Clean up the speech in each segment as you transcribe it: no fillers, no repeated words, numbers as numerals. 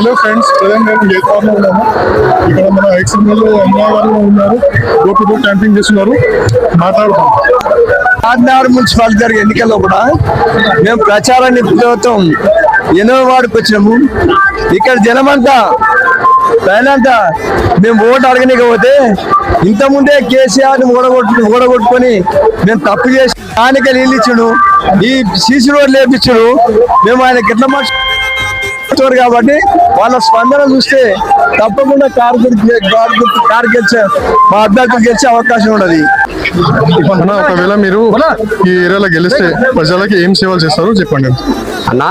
Hello friends, present నేను జైపార్లో ఉన్నాను. ఇక్కడ మన ఎక్స్ఎంఎల్ఏ గారు ఉన్నారు. డోర్ టు డోర్ క్యాంపింగ్ చేస్తున్నారు. మాట్లాడుతాం. ఆదినాడు మున్సిపాలిటీ జరిగే ఎన్నికల్లో కూడా మేము ప్రచారాన్ని ప్రభుత్వం ఎన్నో వాడికి వచ్చినాము. ఇక్కడ జనమంతా పైనంతా మేము ఓటు అడగనికపోతే ఇంతకుముందే కేసీఆర్ ఓడగొట్టుకొని మేము తప్పు చేసి స్థానిక నీళ్ళు ఇచ్చుడు, ఈ సీసీ రోడ్లు వేపించుడు. మేము ఆయనకి ఎట్లా మార్చుతారు కాబట్టి వాళ్ళ స్పందన చూస్తే తప్పకుండా కారు గెలిచే మా అభ్యర్థులు గెలిచే అవకాశం ఉన్నది. ఒకవేళ మీరు ఈ ఏరియాలో గెలిస్తే ప్రజలకి ఏం సేవలు చేస్తారో చెప్పండి అన్నా.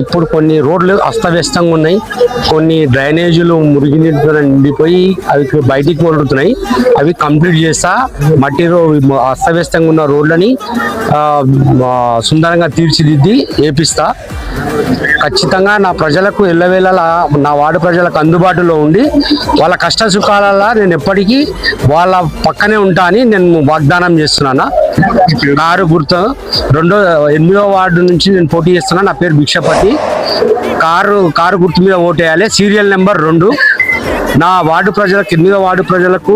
ఇప్పుడు కొన్ని రోడ్లు అస్తవ్యస్తంగా ఉన్నాయి, కొన్ని డ్రైనేజీలు మురిగి నీటితో నిండిపోయి అవి బయటికి వదులుతున్నాయి. అవి కంప్లీట్ చేస్తా, మట్టి అస్తవ్యస్తంగా ఉన్న రోడ్లని సుందరంగా తీర్చిదిద్ది వేపిస్తా. ఖచ్చితంగా నా ప్రజలకు ఎల్లవేళలా నా వార్డు ప్రజలకు అందుబాటులో ఉండి వాళ్ళ కష్ట సుఖాలలో నేను ఎప్పటికీ వాళ్ళ పక్కనే ఉంటా అని నేను వాగ్దానం చేస్తున్నాను. కారు గుర్తు 8వ వార్డు నుంచి నేను పోటీ చేస్తున్నా. నా పేరు భిక్షపతి. కారు గుర్తు మీద ఓటేయాలి. Serial number 2. నా వార్డు ప్రజలకు 8వ వార్డు ప్రజలకు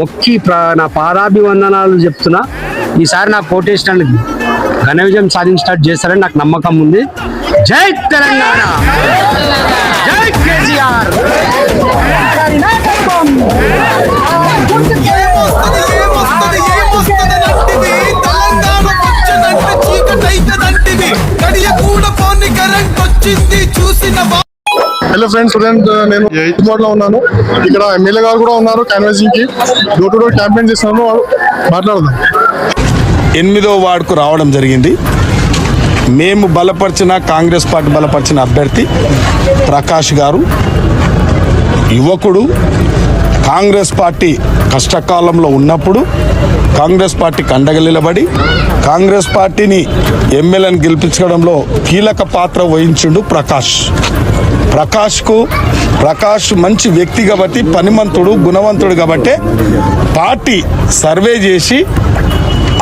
మొక్కి నా పాదాభివందనాలు చెప్తున్నా. ఈసారి నాకు ఓటేసినందుకు ఘన విజయం సాధించినట్టు చేస్తారని నాకు నమ్మకం ఉంది. జై తెలంగాణ, జై కేసీఆర్. హలో ఫ్రెండ్స్, నేను జైపార్లో ఉన్నాను. ఇక్కడ ఎమ్మెల్యే గారు కూడా ఉన్నారు. క్యాన్వాసింగ్ కి డోర్ టు డోర్ క్యాంపెయిన్ చేస్తున్నాను. మాట్లాడదాం. 8వ వార్డుకు రావడం జరిగింది. మేము బలపరిచిన కాంగ్రెస్ పార్టీ బలపరిచిన అభ్యర్థి ప్రకాష్ గారు, యువకుడు. కాంగ్రెస్ పార్టీ కష్టకాలంలో ఉన్నప్పుడు కాంగ్రెస్ పార్టీకి అండగా నిలబడి కాంగ్రెస్ పార్టీని ఎమ్మెల్యేని గెలిపించడంలో కీలక పాత్ర వహించిండు ప్రకాష్ మంచి వ్యక్తి కాబట్టి, పనిమంతుడు, గుణవంతుడు కాబట్టి పార్టీ సర్వే చేసి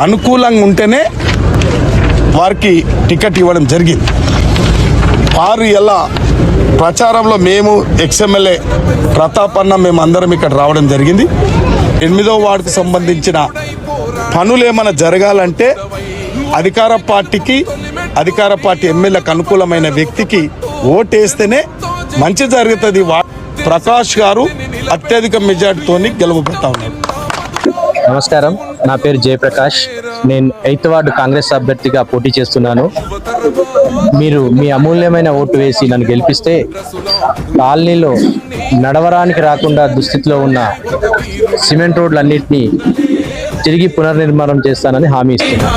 అనుకూలంగా ఉంటేనే వారికి టికెట్ ఇవ్వడం జరిగింది. వారు ఎలా ప్రచారంలో మేము ఎక్స్ఎమ్మెల్యే ప్రతాప్ అన్న మేము అందరం ఇక్కడ రావడం జరిగింది. 8వ వార్డుకు సంబంధించిన పనులు ఏమైనా జరగాలంటే అధికార పార్టీ ఎమ్మెల్యేకు అనుకూలమైన వ్యక్తికి ఓటేస్తేనే మంచి జరుగుతుంది. ప్రకాష్ గారు అత్యధిక మెజార్టీతో గెలువబోతా ఉన్నారు. నమస్కారం, నా పేరు జయప్రకాష్. నేను 8వ వార్డు కాంగ్రెస్ అభ్యర్థిగా పోటీ చేస్తున్నాను. మీరు మీ అమూల్యమైన ఓటు వేసి నన్ను గెలిపిస్తే కాలనీలో నడవడానికి రాకుండా దుస్థితిలో ఉన్న సిమెంట్ రోడ్లన్నింటినీ తిరిగి పునర్నిర్మాణం చేస్తానని హామీ ఇస్తున్నాను.